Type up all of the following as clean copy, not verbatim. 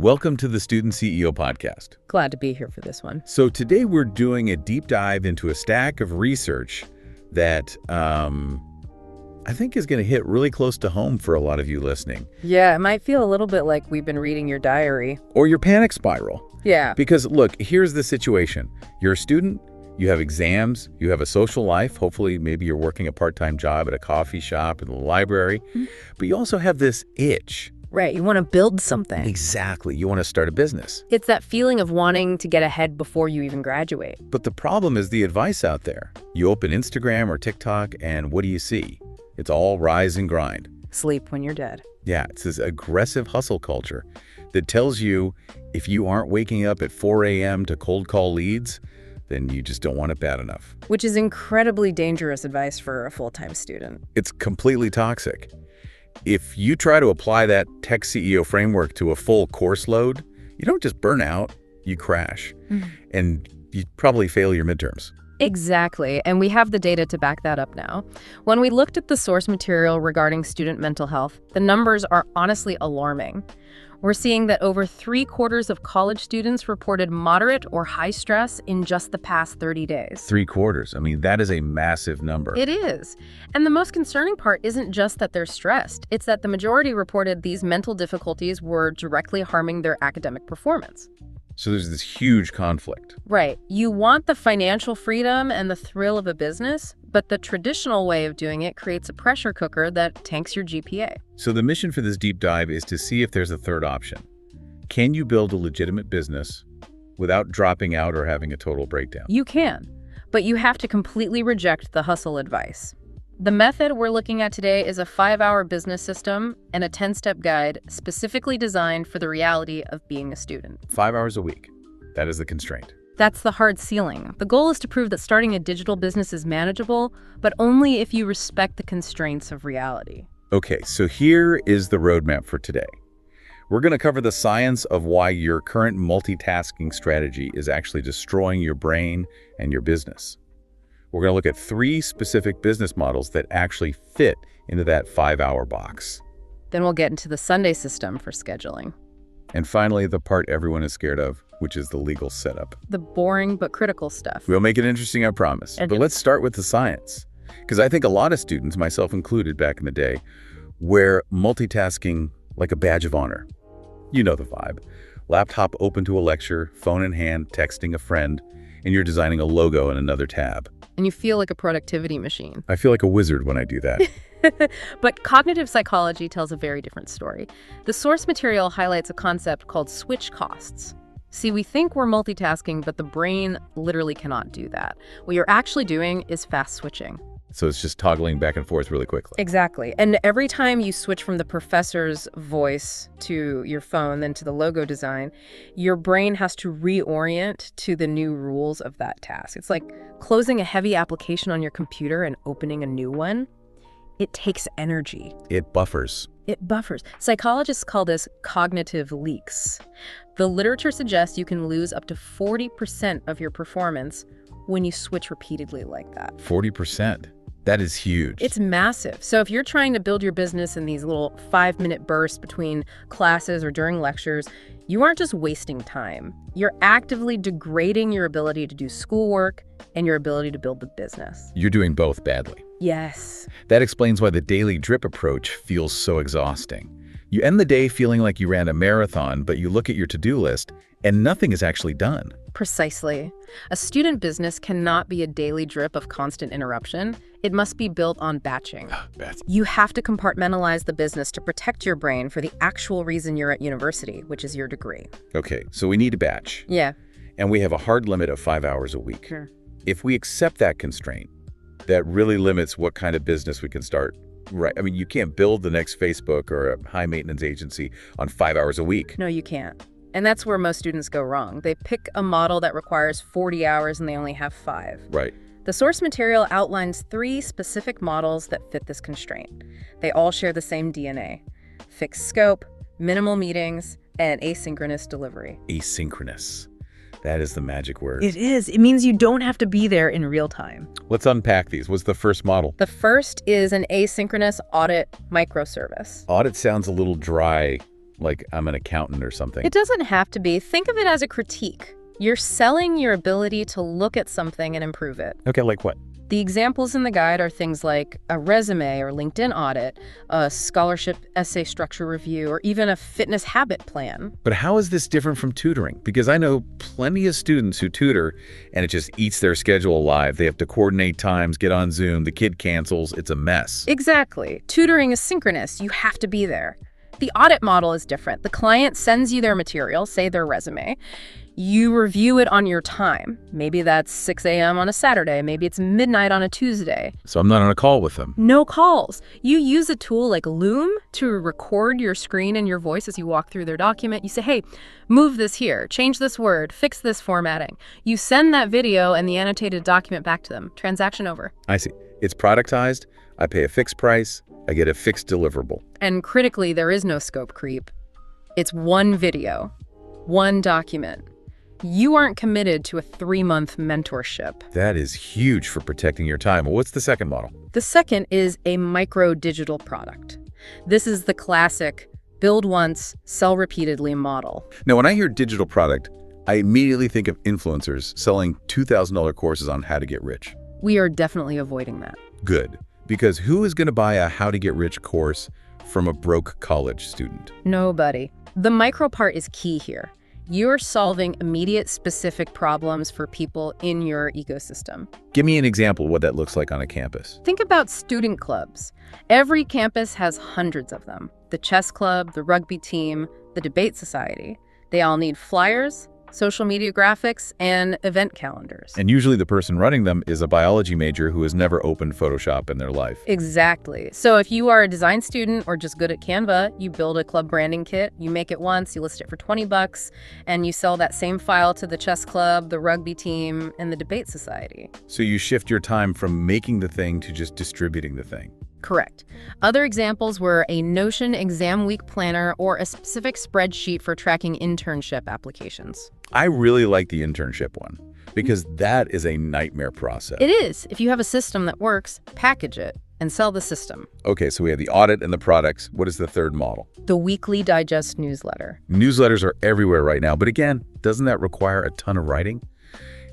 Welcome to the Student CEO Podcast. Glad to be here for this one. So today we're doing a deep dive into a stack of research that I think is going to hit really close to home for a lot of you listening. Yeah, it might feel a little bit like we've been reading your diary. Or your panic spiral. Yeah. Because look, here's the situation. You're a student, you have exams, you have a social life. Hopefully, maybe you're working a part-time job at a coffee shop, in the library. But you also have this itch. Right, you want to build something. Exactly. You want to start a business. It's that feeling of wanting to get ahead before you even graduate. But the problem is the advice out there. You open Instagram or TikTok, and what do you see? It's all rise and grind. Sleep when you're dead. Yeah, it's this aggressive hustle culture that tells you if you aren't waking up at 4 a.m. to cold call leads, then you just don't want it bad enough. Which is incredibly dangerous advice for a full-time student. It's completely toxic. If you try to apply that tech CEO framework to a full course load, you don't just burn out, you crash. And you probably fail your midterms. Exactly, and we have the data to back that up now. When we looked at the source material regarding student mental health, the numbers are honestly alarming. We're seeing that over 3/4 of college students reported moderate or high stress in just the past 30 days. 3/4. I mean, that is a massive number. It is. And the most concerning part isn't just that they're stressed. It's that the majority reported these mental difficulties were directly harming their academic performance. So there's this huge conflict. Right. You want the financial freedom and the thrill of a business, but the traditional way of doing it creates a pressure cooker that tanks your GPA. So the mission for this deep dive is to see if there's a third option. Can you build a legitimate business without dropping out or having a total breakdown? You can, but you have to completely reject the hustle advice. The method we're looking at today is a 5-hour business system and a 10-step guide specifically designed for the reality of being a student. 5 hours a week. That is the constraint. That's the hard ceiling. The goal is to prove that starting a digital business is manageable, but only if you respect the constraints of reality. Okay, so here is the roadmap for today. We're going to cover the science of why your current multitasking strategy is actually destroying your brain and your business. We're going to look at 3 specific business models that actually fit into that 5-hour box. Then we'll get into the Sunday system for scheduling. And finally, the part everyone is scared of, which is the legal setup. The boring but critical stuff. We'll make it interesting, I promise. But let's start with the science. Because I think a lot of students, myself included back in the day, wear multitasking like a badge of honor. You know the vibe. Laptop open to a lecture, phone in hand, texting a friend, and you're designing a logo in another tab. And you feel like a productivity machine. I feel like a wizard when I do that. But cognitive psychology tells a very different story. The source material highlights a concept called switch costs. See, we think we're multitasking, but the brain literally cannot do that. What you're actually doing is fast switching. So it's just toggling back and forth really quickly. Exactly. And every time you switch from the professor's voice to your phone, then to the logo design, your brain has to reorient to the new rules of that task. It's like closing a heavy application on your computer and opening a new one. It takes energy. It buffers. It buffers. Psychologists call this cognitive leaks. The literature suggests you can lose up to 40% of your performance when you switch repeatedly like that. 40%. That is huge. It's massive. So if you're trying to build your business in these little 5-minute bursts between classes or during lectures, you aren't just wasting time. You're actively degrading your ability to do schoolwork and your ability to build the business. You're doing both badly. Yes. That explains why the daily drip approach feels so exhausting. You end the day feeling like you ran a marathon, but you look at your to-do list and nothing is actually done. Precisely. A student business cannot be a daily drip of constant interruption. It must be built on batching. You have to compartmentalize the business to protect your brain for the actual reason you're at university, which is your degree. Okay, so we need a batch. Yeah. And we have a hard limit of 5 hours a week. Sure. If we accept that constraint, that really limits what kind of business we can start. Right. I mean, you can't build the next Facebook or a high-maintenance agency on 5 hours a week. No, you can't. And that's where most students go wrong. They pick a model that requires 40 hours and they only have 5. Right. The source material outlines 3 specific models that fit this constraint. They all share the same DNA: fixed scope, minimal meetings, and asynchronous delivery. Asynchronous. That is the magic word. It is. It means you don't have to be there in real time. Let's unpack these. What's the first model? The first is an asynchronous audit microservice. Audit sounds a little dry. like I'm an accountant or something. It doesn't have to be. Think of it as a critique. You're selling your ability to look at something and improve it. Okay, like what? The examples in the guide are things like a resume or LinkedIn audit, a scholarship essay structure review, or even a fitness habit plan. But how is this different from tutoring? Because I know plenty of students who tutor, and it just eats their schedule alive. They have to coordinate times, get on Zoom, the kid cancels, it's a mess. Exactly. Tutoring is synchronous. You have to be there. The audit model is different. The client sends you their material, say their resume. You review it on your time. Maybe that's 6 a.m. on a Saturday. Maybe it's midnight on a Tuesday. So I'm not on a call with them. No calls. You use a tool like Loom to record your screen and your voice as you walk through their document. You say, hey, move this here, change this word, fix this formatting. You send that video and the annotated document back to them. Transaction over. I see. It's productized. I pay a fixed price. I get a fixed deliverable. And critically, there is no scope creep. It's one video, one document. You aren't committed to a 3-month mentorship. That is huge for protecting your time. Well, what's the second model? The second is a micro-digital product. This is the classic build once, sell repeatedly model. Now, when I hear digital product, I immediately think of influencers selling $2,000 courses on how to get rich. We are definitely avoiding that. Good. Because who is going to buy a how to get rich course from a broke college student? Nobody. The micro part is key here. You're solving immediate specific problems for people in your ecosystem. Give me an example of what that looks like on a campus. Think about student clubs. Every campus has hundreds of them. The chess club, the rugby team, the debate society. They all need flyers, social media graphics, and event calendars. And usually the person running them is a biology major who has never opened Photoshop in their life. Exactly. So if you are a design student or just good at Canva, you build a club branding kit, you make it once, you list it for $20, and you sell that same file to the chess club, the rugby team, and the debate society. So you shift your time from making the thing to just distributing the thing. Correct. Other examples were a Notion exam week planner or a specific spreadsheet for tracking internship applications. I really like the internship one because that is a nightmare process. It is. If you have a system that works, package it and sell the system. Okay, so we have the audit and the products. What is the third model? The weekly digest newsletter. Newsletters are everywhere right now, but again, doesn't that require a ton of writing?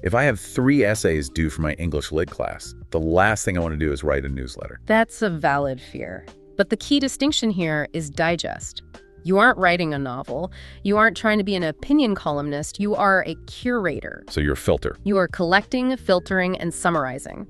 If I have 3 essays due for my English Lit class, the last thing I want to do is write a newsletter. That's a valid fear. But the key distinction here is digest. You aren't writing a novel. You aren't trying to be an opinion columnist. You are a curator. So you're a filter. You are collecting, filtering, and summarizing.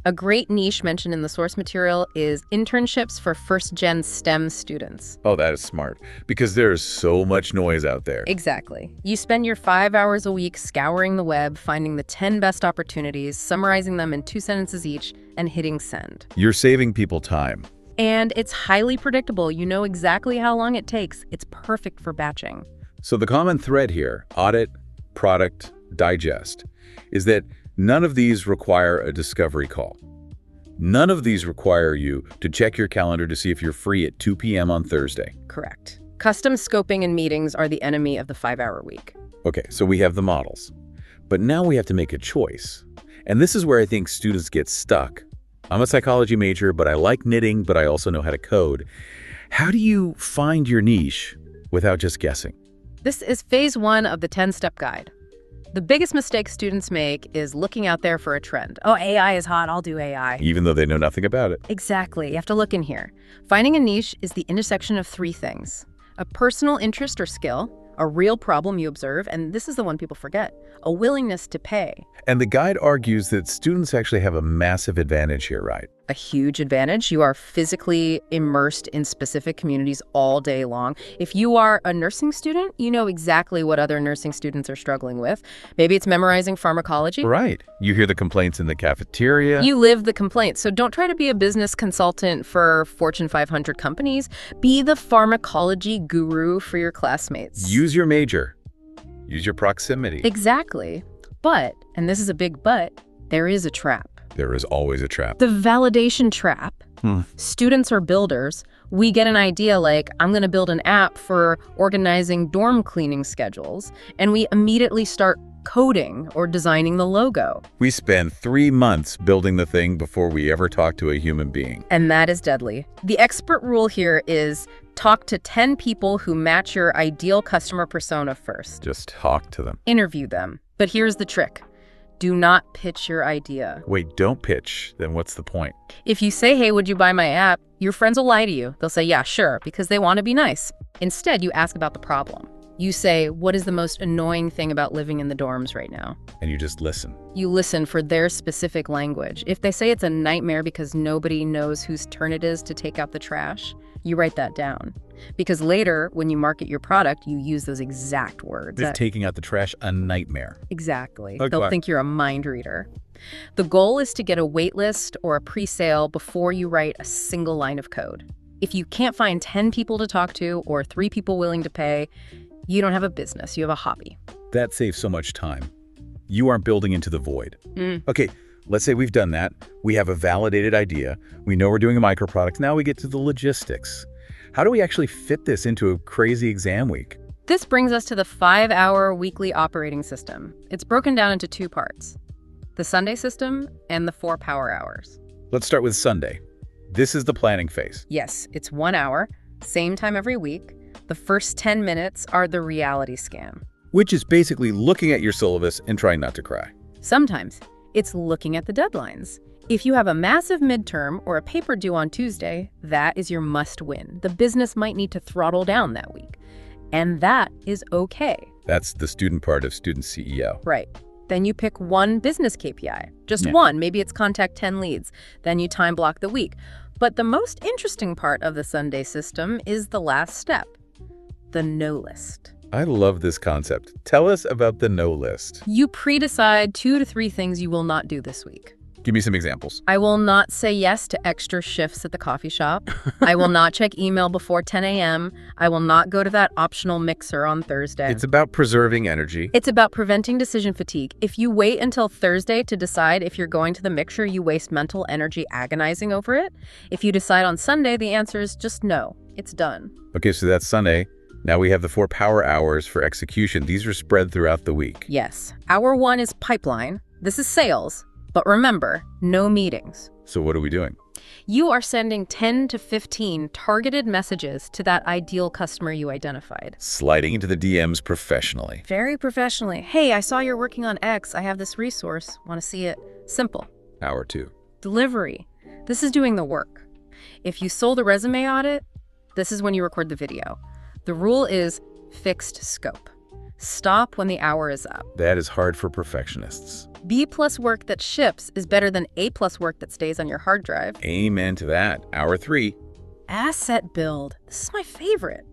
A great niche mentioned in the source material is internships for first-gen STEM students. Oh, that is smart, because there's so much noise out there. Exactly. You spend your 5 hours a week scouring the web, finding the 10 best opportunities, summarizing them in 2 sentences each, and hitting send. You're saving people time. And it's highly predictable. You know exactly how long it takes. It's perfect for batching. So the common thread here, audit, product, digest, is that none of these require a discovery call. None of these require you to check your calendar to see if you're free at 2 p.m. on Thursday. Correct. Custom scoping and meetings are the enemy of the 5-hour week. Okay, so we have the models. But now we have to make a choice. And this is where I think students get stuck. I'm a psychology major, but I like knitting, but I also know how to code. How do you find your niche without just guessing? This is phase 1 of the 10-step guide. The biggest mistake students make is looking out there for a trend. Oh, AI is hot, I'll do AI. Even though they know nothing about it. Exactly. You have to look in here. Finding a niche is the intersection of 3 things: a personal interest or skill, a real problem you observe, and this is the one people forget, a willingness to pay. And the guide argues that students actually have a massive advantage here, right? A huge advantage. You are physically immersed in specific communities all day long. If you are a nursing student, you know exactly what other nursing students are struggling with. Maybe it's memorizing pharmacology. Right. You hear the complaints in the cafeteria. You live the complaints. So don't try to be a business consultant for Fortune 500 companies. Be the pharmacology guru for your classmates. Use your major. Use your proximity. Exactly. But, and this is a big but, there is a trap. There is always a trap. The validation trap. Students are builders. We get an idea like, I'm going to build an app for organizing dorm cleaning schedules, and we immediately start coding or designing the logo. We spend 3 months building the thing before we ever talk to a human being. And that is deadly. The expert rule here is talk to 10 people who match your ideal customer persona first. Just talk to them. Interview them. But here's the trick. Do not pitch your idea. Wait, don't pitch. Then what's the point? If you say, hey, would you buy my app? Your friends will lie to you. They'll say, yeah, sure, because they want to be nice. Instead, you ask about the problem. You say, what is the most annoying thing about living in the dorms right now? And you just listen. You listen for their specific language. If they say it's a nightmare because nobody knows whose turn it is to take out the trash, you write that down. Because later, when you market your product, you use those exact words. Is taking out the trash a nightmare? Exactly. Okay. They'll think you're a mind reader. The goal is to get a wait list or a pre-sale before you write a single line of code. If you can't find 10 people to talk to or 3 people willing to pay, you don't have a business, you have a hobby. That saves so much time. You aren't building into the void. Okay, let's say we've done that. We have a validated idea. We know we're doing a microproduct. Now we get to the logistics. How do we actually fit this into a crazy exam week? This brings us to the 5-hour weekly operating system. It's broken down into 2 parts, the Sunday system and the 4 power hours. Let's start with Sunday. This is the planning phase. Yes, it's 1 hour, same time every week. The first 10 minutes are the reality scan. Which is basically looking at your syllabus and trying not to cry. Sometimes it's looking at the deadlines. If you have a massive midterm or a paper due on Tuesday, that is your must-win. The business might need to throttle down that week, and that is okay. That's the student part of student CEO. Right. Then you pick one business KPI, just one. Maybe it's contact 10 leads. Then you time block the week. But the most interesting part of the Sunday system is the last step, the no list. I love this concept. Tell us about the no list. You pre-decide 2 to 3 things you will not do this week. Give me some examples. I will not say yes to extra shifts at the coffee shop. I will not check email before 10 a.m. I will not go to that optional mixer on Thursday. It's about preserving energy. It's about preventing decision fatigue. If you wait until Thursday to decide if you're going to the mixer, you waste mental energy agonizing over it. If you decide on Sunday, the answer is just no. It's done. Okay, so that's Sunday. Now we have the 4 power hours for execution. These are spread throughout the week. Yes. Hour 1 is pipeline. This is sales. But remember, no meetings. So what are we doing? You are sending 10 to 15 targeted messages to that ideal customer you identified. Sliding into the DMs professionally. Very professionally. Hey, I saw you're working on X. I have this resource. Want to see it? Simple. Hour 2. Delivery. This is doing the work. If you sold a resume audit, this is when you record the video. The rule is fixed scope. Stop when the hour is up. That is hard for perfectionists. B+ work that ships is better than A+ work that stays on your hard drive. Amen to that. Hour 3. Asset build. This is my favorite.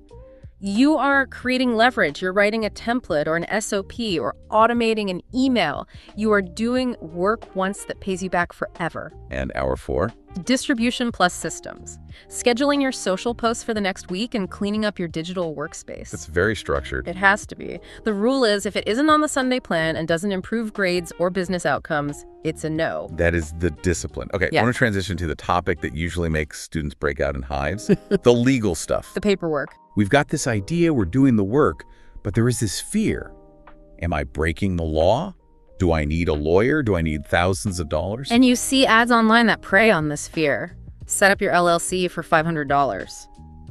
You are creating leverage. You're writing a template or an SOP or automating an email. You are doing work once that pays you back forever. And hour 4. Distribution plus systems. Scheduling your social posts for the next week and cleaning up your digital workspace. It's very structured. It has to be. The rule is if it isn't on the Sunday plan and doesn't improve grades or business outcomes, it's a no. That is the discipline. Okay, Yeah. I want to transition to the topic that usually makes students break out in hives, the legal stuff. The paperwork. We've got this idea, we're doing the work, but there is this fear. Am I breaking the law? Do I need a lawyer? Do I need thousands of dollars? And you see ads online that prey on this fear. Set up your LLC for $500.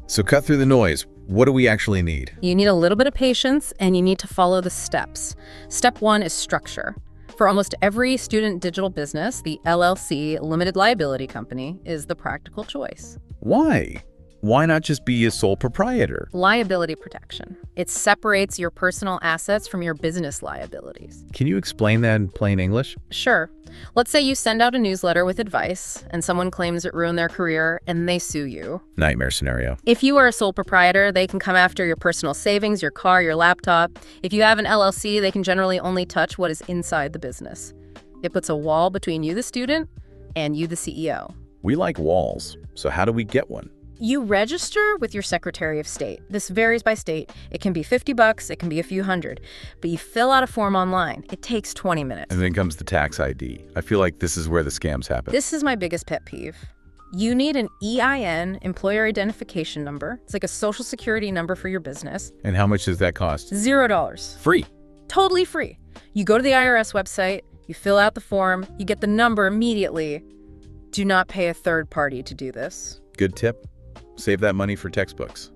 So cut through the noise. What do we actually need? You need a little bit of patience and you need to follow the steps. Step 1 is structure. For almost every student digital business, the LLC, limited liability company, is the practical choice. Why? Why not just be a sole proprietor? Liability protection. It separates your personal assets from your business liabilities. Can you explain that in plain English? Sure. Let's say you send out a newsletter with advice and someone claims it ruined their career and they sue you. Nightmare scenario. If you are a sole proprietor, they can come after your personal savings, your car, your laptop. If you have an LLC, they can generally only touch what is inside the business. It puts a wall between you, the student, and you, the CEO. We like walls, so how do we get one? You register with your Secretary of State. This varies by state. It can be $50, it can be a few hundred. But you fill out a form online. It takes 20 minutes. And then comes the tax ID. I feel like this is where the scams happen. This is my biggest pet peeve. You need an EIN, employer identification number. It's like a social security number for your business. And how much does that cost? $0. Free. Totally free. You go to the IRS website, you fill out the form, you get the number immediately. Do not pay a third party to do this. Good tip. Save that money for textbooks.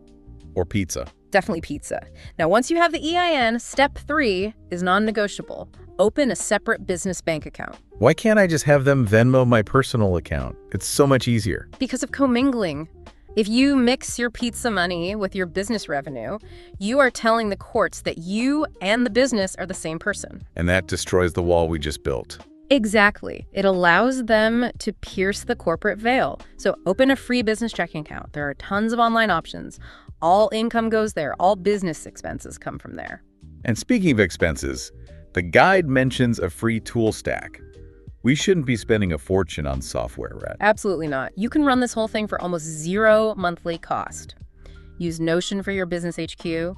Or pizza. Definitely pizza. Now, once you have the EIN, step 3 is non-negotiable. Open a separate business bank account. Why can't I just have them Venmo my personal account? It's so much easier. Because of commingling. If you mix your pizza money with your business revenue, you are telling the courts that you and the business are the same person. And that destroys the wall we just built. Exactly. It allows them to pierce the corporate veil. So open a free business checking account. There are tons of online options. All income goes there. All business expenses come from there. And speaking of expenses, the guide mentions a free tool stack. We shouldn't be spending a fortune on software, right? Absolutely not. You can run this whole thing for almost zero monthly cost. Use Notion for your business HQ,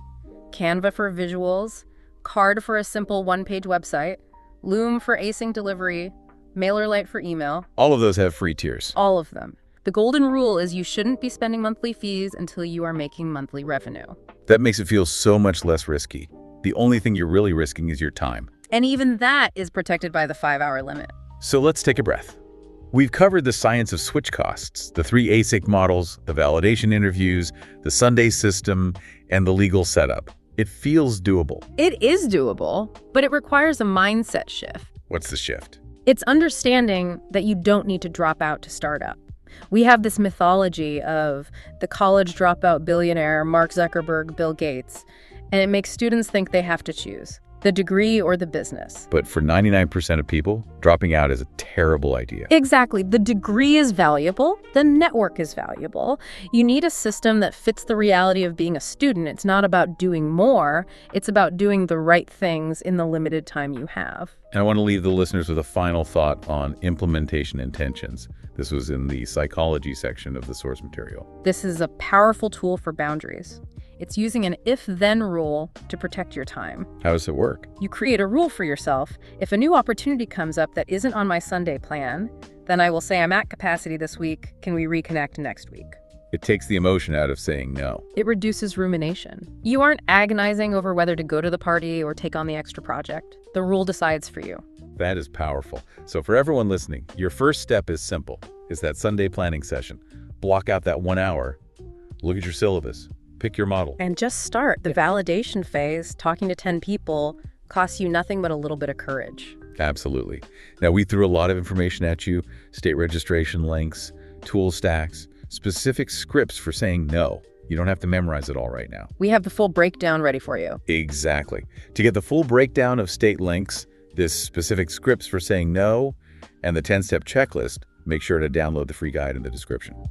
Canva for visuals, Card for a simple one-page website, Loom for async delivery, MailerLite for email. All of those have free tiers. All of them. The golden rule is you shouldn't be spending monthly fees until you are making monthly revenue. That makes it feel so much less risky. The only thing you're really risking is your time. And even that is protected by the 5-hour limit. So let's take a breath. We've covered the science of switch costs, the 3 async models, the validation interviews, the Sunday system, and the legal setup. It feels doable. It is doable, but it requires a mindset shift. What's the shift? It's understanding that you don't need to drop out to start up. We have this mythology of the college dropout billionaire, Mark Zuckerberg, Bill Gates, and it makes students think they have to choose the degree or the business. But for 99% of people, dropping out is a terrible idea. Exactly. The degree is valuable. The network is valuable. You need a system that fits the reality of being a student. It's not about doing more. It's about doing the right things in the limited time you have. And I want to leave the listeners with a final thought on implementation intentions. This was in the psychology section of the source material. This is a powerful tool for boundaries. It's using an if-then rule to protect your time. How does it work? You create a rule for yourself. If a new opportunity comes up that isn't on my Sunday plan, then I will say I'm at capacity this week. Can we reconnect next week? It takes the emotion out of saying no. It reduces rumination. You aren't agonizing over whether to go to the party or take on the extra project. The rule decides for you. That is powerful. So for everyone listening, your first step is simple. It's that Sunday planning session. Block out that 1 hour. Look at your syllabus. Pick your model. And just start. The validation phase, talking to 10 people, costs you nothing but a little bit of courage. Absolutely. Now, we threw a lot of information at you, state registration links, tool stacks, specific scripts for saying no. You don't have to memorize it all right now. We have the full breakdown ready for you. Exactly. To get the full breakdown of state links, this specific scripts for saying no, and the 10-step checklist, make sure to download the free guide in the description.